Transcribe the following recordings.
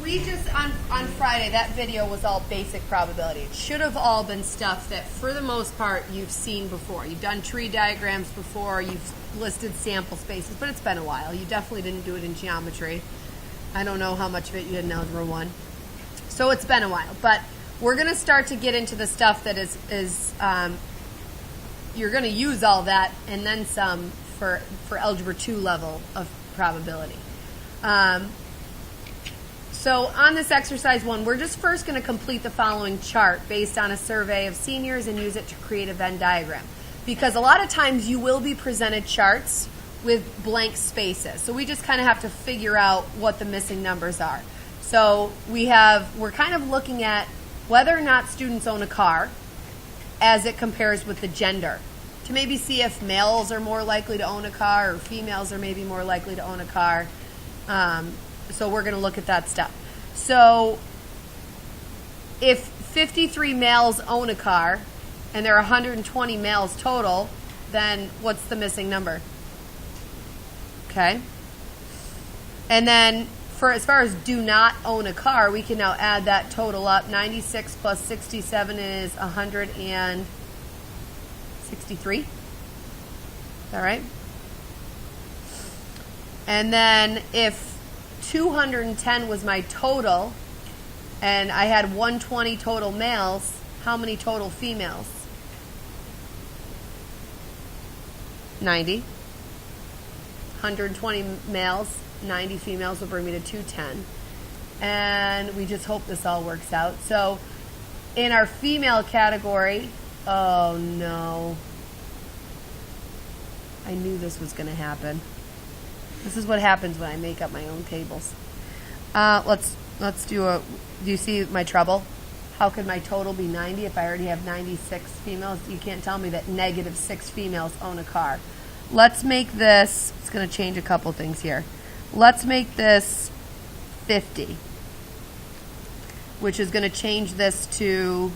we just, on Friday, that video was all basic probability. It should have all been stuff that, for the most part, you've seen before. You've done tree diagrams before, you've listed sample spaces, but it's been a while. You definitely didn't do it in geometry. I don't know how much of it you did in Algebra 1. So it's been a while. But we're going to start to get into the stuff that is you're going to use all that and then some for Algebra 2 level of probability. So on this exercise 1, we're just first going to complete the following chart based on a survey of seniors and use it to create a Venn diagram. Because a lot of times you will be presented charts with blank spaces. So we just kind of have to figure out what the missing numbers are. So we're kind of looking at whether or not students own a car as it compares with the gender, to maybe see if males are more likely to own a car or females are maybe more likely to own a car. So we're going to look at that stuff. So if 53 males own a car and there are 120 males total, then what's the missing number? Okay. And then as far as do not own a car, we can now add that total up. 96 plus 67 is 163. Is that right? And then if 210 was my total and I had 120 total males, how many total females? 90. 120 males, 90 females will bring me to 210. And we just hope this all works out. So in our female category, oh no. I knew this was going to happen. This is what happens when I make up my own tables. Let's do you see my trouble? How could my total be 90 if I already have 96 females? You can't tell me that negative 6 females own a car. Let's make this, it's going to change a couple things here. Let's make this 50, which is going to change this to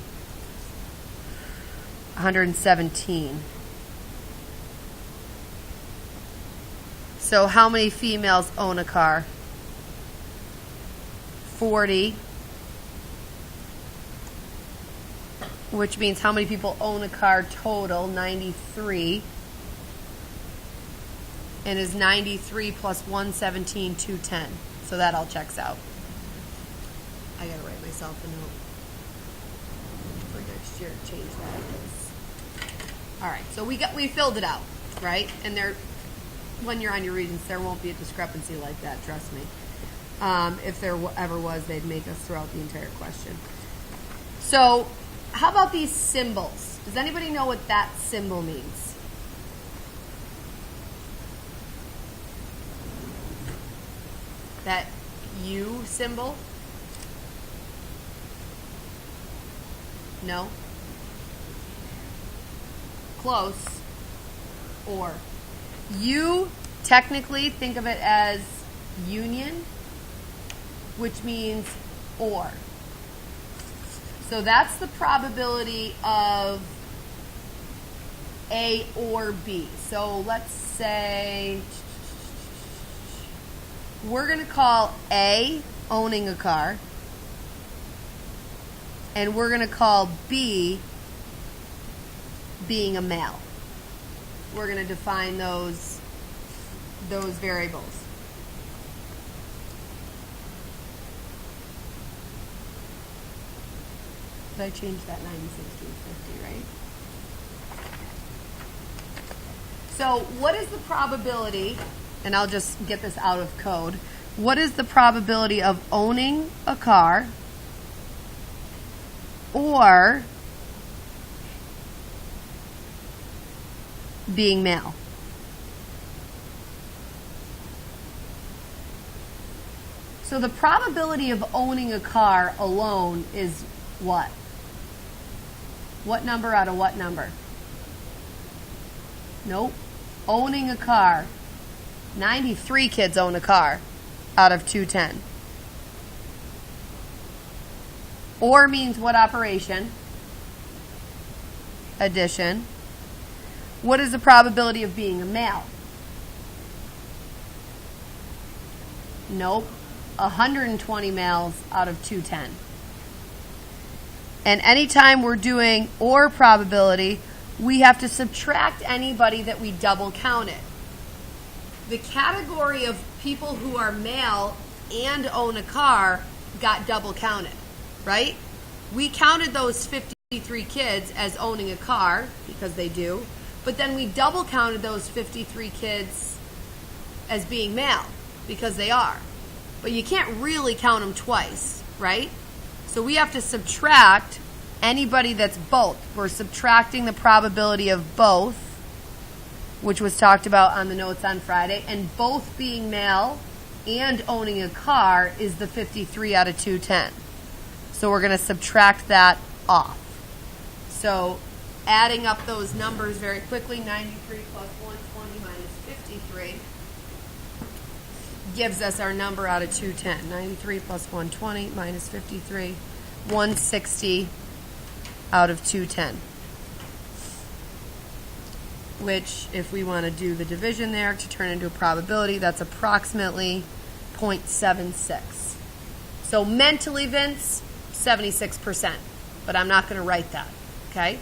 117. So how many females own a car? 40. Which means how many people own a car total? 93. And is 93 plus 117, 210. So that all checks out. I gotta write myself a note for next year to change that. Alright, so we filled it out, right? And when you're on your readings, there won't be a discrepancy like that, trust me. If there ever was, they'd make us throw out the entire question. So, how about these symbols? Does anybody know what that symbol means? That U symbol? No? Close. Or. U, technically, think of it as union, which means or. So that's the probability of A or B. So let's say we're going to call A owning a car, and we're going to call B being a male. We're going to define those variables. Did I change that 96 to 50, right? So what is the probability, and I'll just get this out of code, what is the probability of owning a car or being male? So the probability of owning a car alone is what? What number out of what number? Nope. Owning a car. 93 kids own a car out of 210. Or means what operation? Addition. What is the probability of being a male? Nope. 120 males out of 210. And anytime we're doing or probability, we have to subtract anybody that we double counted. The category of people who are male and own a car got double counted, right? We counted those 53 kids as owning a car, because they do, but then we double counted those 53 kids as being male, because they are. But you can't really count them twice, right? So we have to subtract anybody that's both. We're subtracting the probability of both, which was talked about on the notes on Friday, and both being male and owning a car is the 53 out of 210. So we're going to subtract that off. So adding up those numbers very quickly, 93 plus 120 minus 53 gives us our number out of 210. 93 plus 120 minus 53, 160 out of 210. Which, if we want to do the division there to turn into a probability, that's approximately 0.76. So mentally, Vince, 76%. But I'm not going to write that, okay?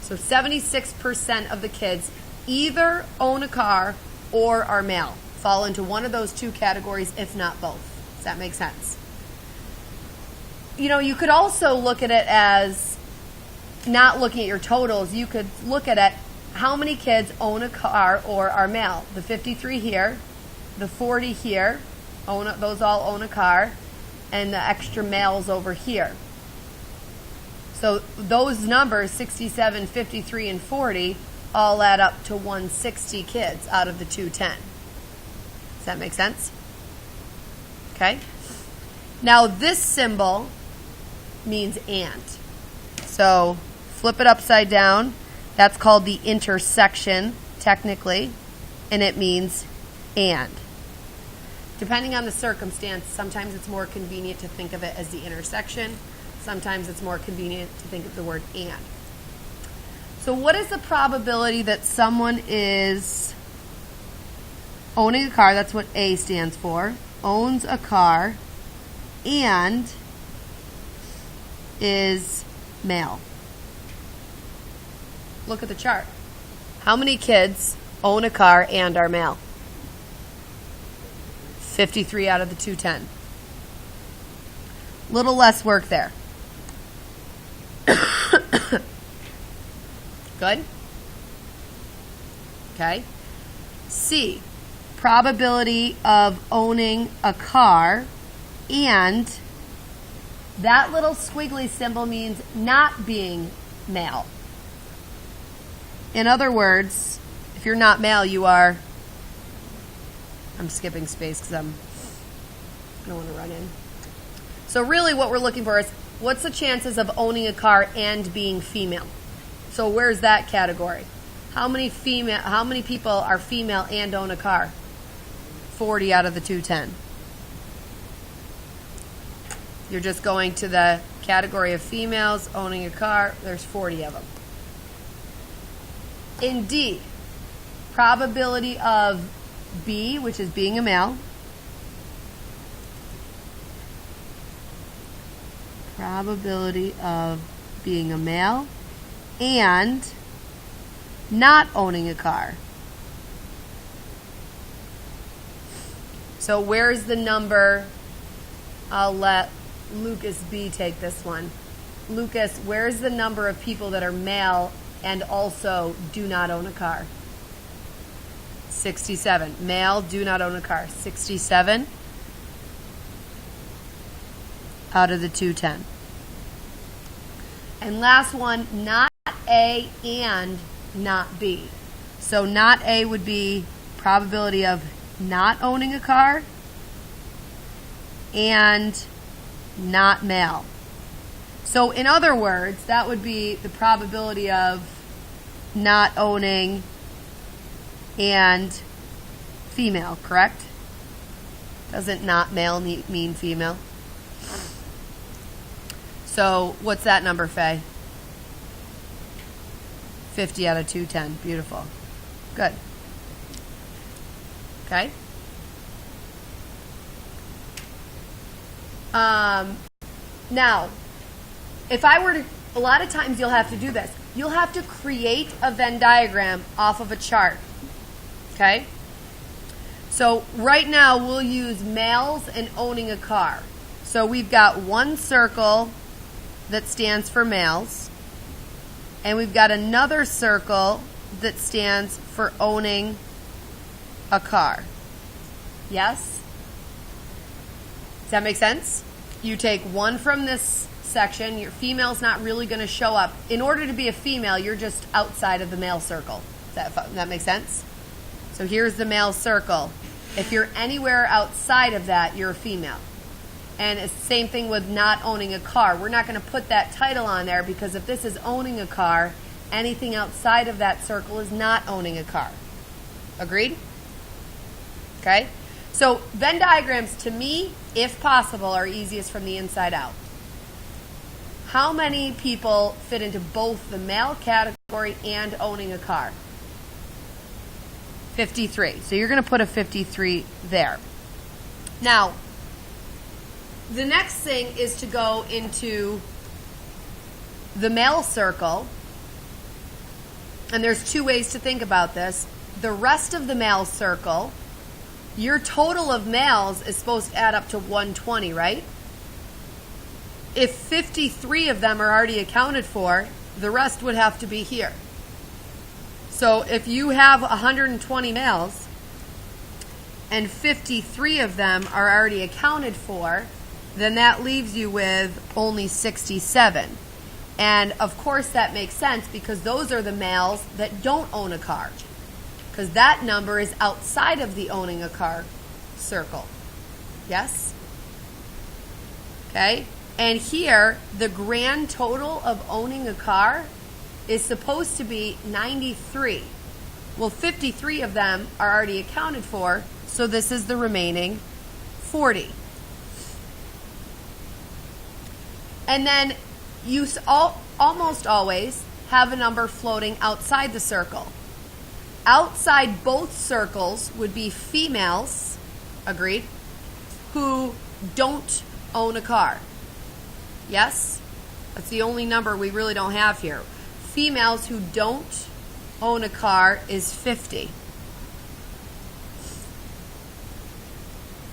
So 76% of the kids either own a car or are male. Fall into one of those two categories, if not both. Does that make sense? You know, you could also look at it as not looking at your totals. You could look at it, how many kids own a car or are male? The 53 here, the 40 here, those all own a car, and the extra males over here. So those numbers, 67, 53, and 40, all add up to 160 kids out of the 210. Does that make sense? Okay. Now this symbol means and. So flip it upside down. That's called the intersection, technically, and it means and. Depending on the circumstance, sometimes it's more convenient to think of it as the intersection. Sometimes it's more convenient to think of the word and. So what is the probability that someone is owning a car, that's what A stands for, owns a car, and is male? Look at the chart. How many kids own a car and are male? 53 out of the 210. Little less work there. Good? Okay. C, probability of owning a car, and that little squiggly symbol means not being male. In other words, if you're not male, you are, I'm skipping space because I don't want to run in. So really what we're looking for is, what's the chances of owning a car and being female? So where's that category? How many people are female and own a car? 40 out of the 210. You're just going to the category of females owning a car. There's 40 of them. In D, probability of B, which is being a male, probability of being a male and not owning a car. So where's the number? I'll let Lucas B take this one. Lucas, where's the number of people that are male and also do not own a car? 67. Male, do not own a car. 67 out of the 210. And last one, not A and not B. So not A would be probability of not owning a car and not male. So in other words, that would be the probability of not owning and female, correct? Doesn't not male mean female? So what's that number, Faye? 50 out of 210. Beautiful. Good. Okay. Now, if I were to, a lot of times you'll have to do this. You'll have to create a Venn diagram off of a chart. Okay? So right now we'll use males and owning a car. So we've got one circle that stands for males, and we've got another circle that stands for owning a car. Yes? Does that make sense? You take one from this section, your female's not really going to show up. In order to be a female, you're just outside of the male circle. Does that make sense? So here's the male circle. If you're anywhere outside of that, you're a female. And it's the same thing with not owning a car. We're not going to put that title on there because if this is owning a car, anything outside of that circle is not owning a car. Agreed? Okay? So Venn diagrams, to me, if possible, are easiest from the inside out. How many people fit into both the male category and owning a car? 53. So you're going to put a 53 there. Now, the next thing is to go into the male circle. And there's two ways to think about this. The rest of the male circle, your total of males is supposed to add up to 120, right? If 53 of them are already accounted for, the rest would have to be here. So if you have 120 males and 53 of them are already accounted for, then that leaves you with only 67. And of course that makes sense because those are the males that don't own a car. Because that number is outside of the owning a car circle. Yes? Okay? And here, the grand total of owning a car is supposed to be 93. Well, 53 of them are already accounted for, so this is the remaining 40. And then you almost always have a number floating outside the circle. Outside both circles would be females, agreed, who don't own a car. Yes? That's the only number we really don't have here. Females who don't own a car is 50.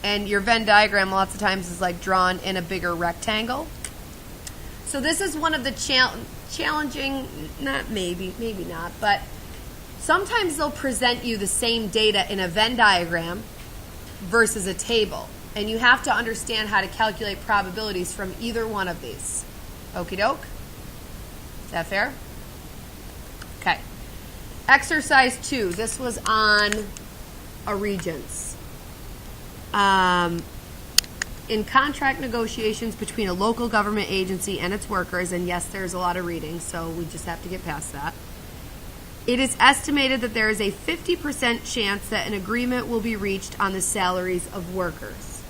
And your Venn diagram lots of times is like drawn in a bigger rectangle. So this is one of the challenging, maybe not, but sometimes they'll present you the same data in a Venn diagram versus a table. And you have to understand how to calculate probabilities from either one of these. Okie doke? Is that fair? Okay. Exercise 2. This was on a regents. In contract negotiations between a local government agency and its workers, and yes, there's a lot of reading, so we just have to get past that. It is estimated that there is a 50% chance that an agreement will be reached on the salaries of workers.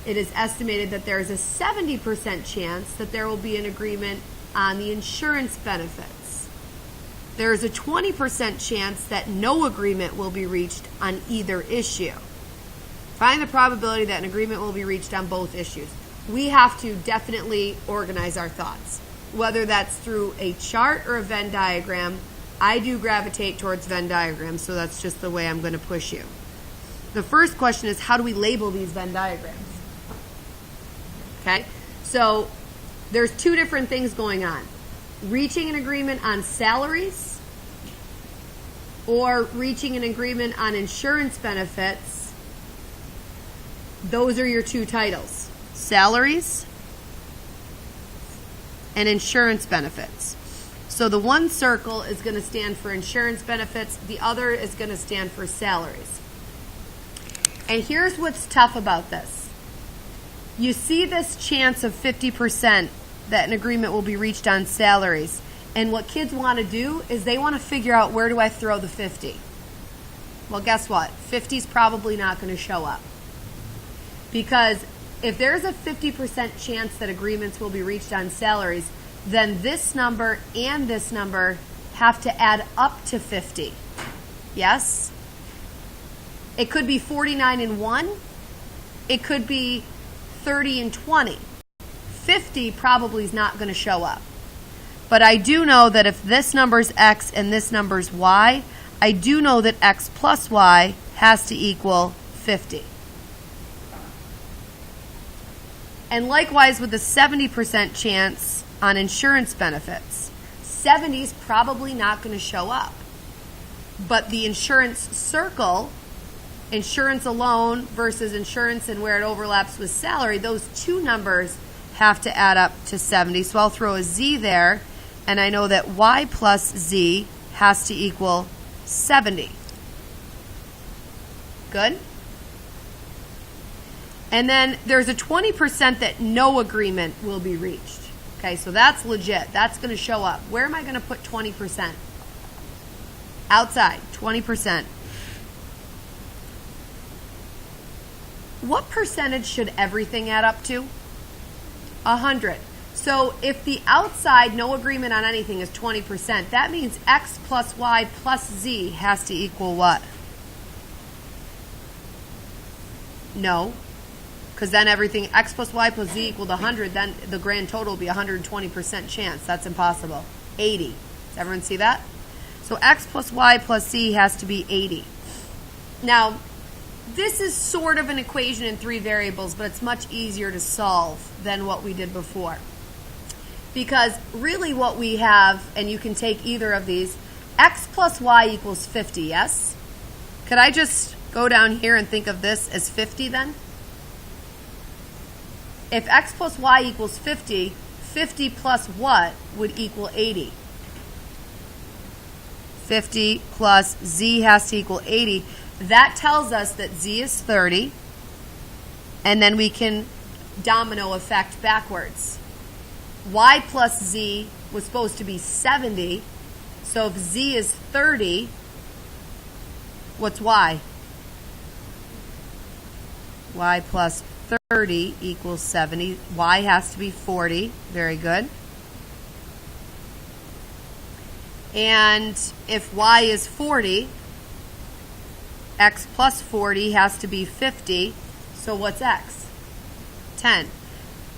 It is estimated that there is a 70% chance that there will be an agreement on the insurance benefits. There is a 20% chance that no agreement will be reached on either issue. Find the probability that an agreement will be reached on both issues. We have to definitely organize our thoughts. Whether that's through a chart or a Venn diagram, I do gravitate towards Venn diagrams, so that's just the way I'm going to push you. The first question is, how do we label these Venn diagrams? Okay, so there's two different things going on. Reaching an agreement on salaries or reaching an agreement on insurance benefits. Those are your two titles. Salaries and insurance benefits. So the one circle is going to stand for insurance benefits. The other is going to stand for salaries. And here's what's tough about this. You see this chance of 50% that an agreement will be reached on salaries. And what kids want to do is they want to figure out, where do I throw the 50? Well, guess what? 50 is probably not going to show up. Because if there's a 50% chance that agreements will be reached on salaries, then this number and this number have to add up to 50. Yes? It could be 49 and 1. It could be 30 and 20. 50 probably is not going to show up. But I do know that if this number is x and this number is y, I do know that x plus y has to equal 50. And likewise with the 70% chance on insurance benefits. 70 is probably not going to show up. But the insurance circle, insurance alone versus insurance and where it overlaps with salary, those two numbers have to add up to 70. So I'll throw a z there, and I know that y plus z has to equal 70. Good? And then there's a 20% that no agreement will be reached. Okay, so that's legit. That's going to show up. Where am I going to put 20%? Outside, 20%. What percentage should everything add up to? 100. So if the outside no agreement on anything is 20%, that means x plus y plus z has to equal what? No. Because then everything, x plus y plus z equal to 100, then the grand total will be 120% chance. That's impossible. 80. Does everyone see that? So x plus y plus z has to be 80. Now, this is sort of an equation in 3 variables, but it's much easier to solve than what we did before. Because really what we have, and you can take either of these, x plus y equals 50, yes? Could I just go down here and think of this as 50 then? If x plus y equals 50, 50 plus what would equal 80? 50 plus z has to equal 80. That tells us that z is 30, and then we can domino effect backwards. Y plus z was supposed to be 70, so if z is 30, what's y? Y plus 30 equals 70. Y has to be 40. Very good. And if y is 40, x plus 40 has to be 50. So what's x? 10.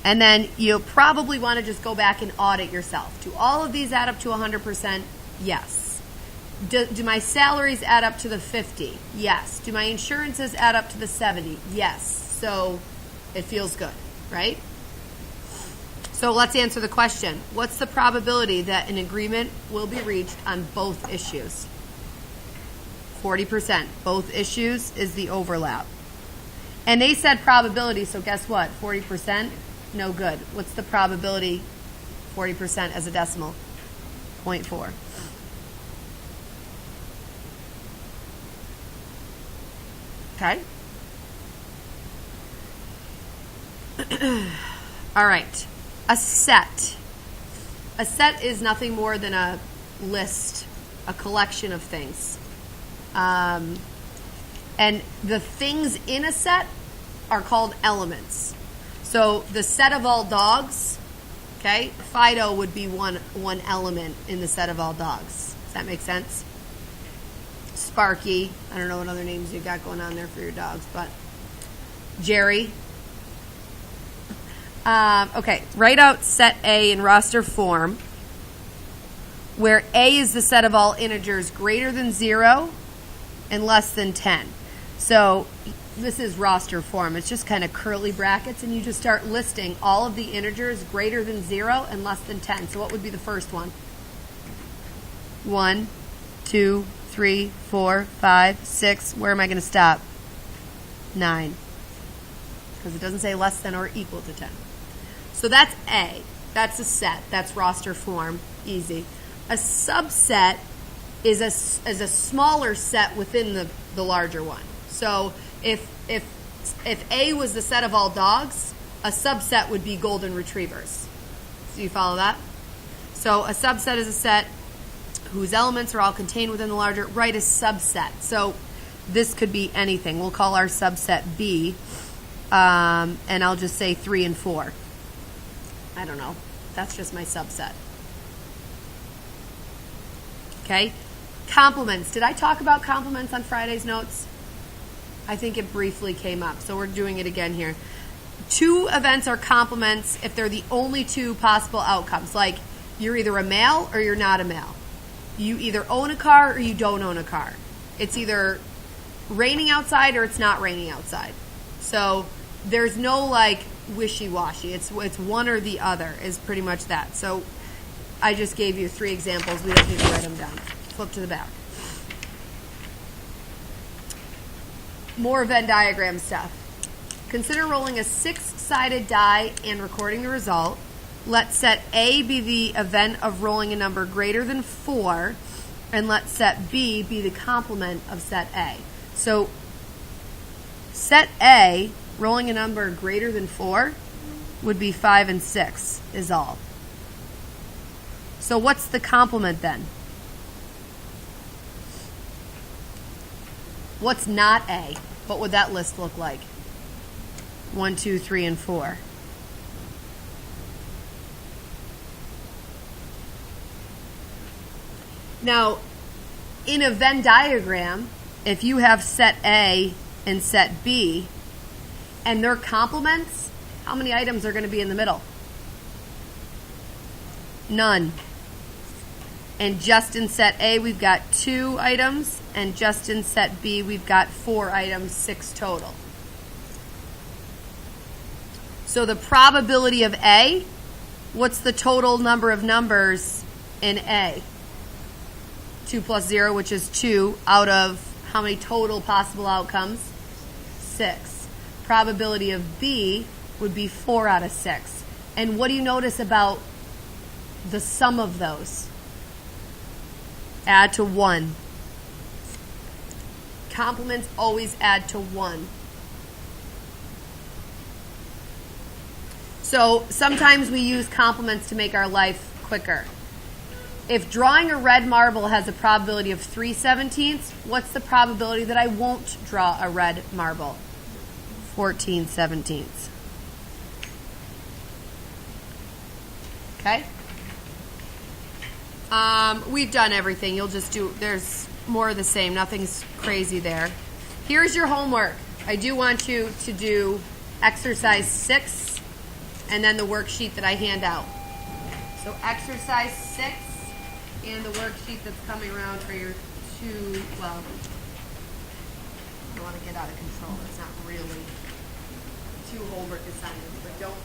And then you'll probably want to just go back and audit yourself. Do all of these add up to 100%? Yes. Do my salaries add up to the 50? Yes. Do my insurances add up to the 70? Yes. So it feels good, right? So let's answer the question. What's the probability that an agreement will be reached on both issues? 40%. Both issues is the overlap. And they said probability, so guess what? 40%? No good. What's the probability? 40% as a decimal. 0.4. Okay? All right. A set. A set is nothing more than a list, a collection of things. And the things in a set are called elements. So the set of all dogs, okay, Fido would be one element in the set of all dogs. Does that make sense? Sparky, I don't know what other names you got going on there for your dogs, but Jerry. Okay, write out set A in roster form, where A is the set of all integers greater than 0 and less than 10. So this is roster form. It's just kind of curly brackets, and you just start listing all of the integers greater than 0 and less than 10. So what would be the first one? 1, 2, 3, 4, 5, 6. Where am I going to stop? 9. Because it doesn't say less than or equal to 10. So that's A. That's a set. That's roster form. Easy. A subset is a smaller set within the larger one. So if A was the set of all dogs, a subset would be golden retrievers. So you follow that? So a subset is a set whose elements are all contained within the larger. Write a subset. So this could be anything. We'll call our subset B, and I'll just say 3 and 4. I don't know. That's just my subset. Okay? Complements. Did I talk about complements on Friday's notes? I think it briefly came up, so we're doing it again here. two events are complements if they're the only two possible outcomes. Like, you're either a male or you're not a male. You either own a car or you don't own a car. It's either raining outside or it's not raining outside. So there's no like wishy-washy. It's one or the other is pretty much that. So I just gave you 3 examples. We don't need to write them down. Flip to the back. More Venn diagram stuff. Consider rolling a 6-sided die and recording the result. Let set A be the event of rolling a number greater than 4, and let set B be the complement of set A. So set A, rolling a number greater than 4, would be 5 and 6 is all. So what's the complement then? What's not A? What would that list look like? 1, 2, 3, and 4. Now, in a Venn diagram, if you have set A and set B, and their complements, how many items are going to be in the middle? None. And just in set A, we've got 2 items, and just in set B, we've got 4 items, 6 total. So the probability of A, what's the total number of numbers in A? 2 plus 0, which is 2, out of how many total possible outcomes? 6. Probability of B would be 4 out of 6. And what do you notice about the sum of those? Add to 1. Complements always add to 1. So sometimes we use complements to make our life quicker. If drawing a red marble has a probability of 3/17, what's the probability that I won't draw a red marble? 14/17. Okay? We've done everything. You'll just do, there's more of the same. Nothing's crazy there. Here's your homework. I do want you to do exercise 6 and then the worksheet that I hand out. So exercise 6 and the worksheet that's coming around for your 2, well, I don't want to get out of control. It's not really 2 homework assignments, but don't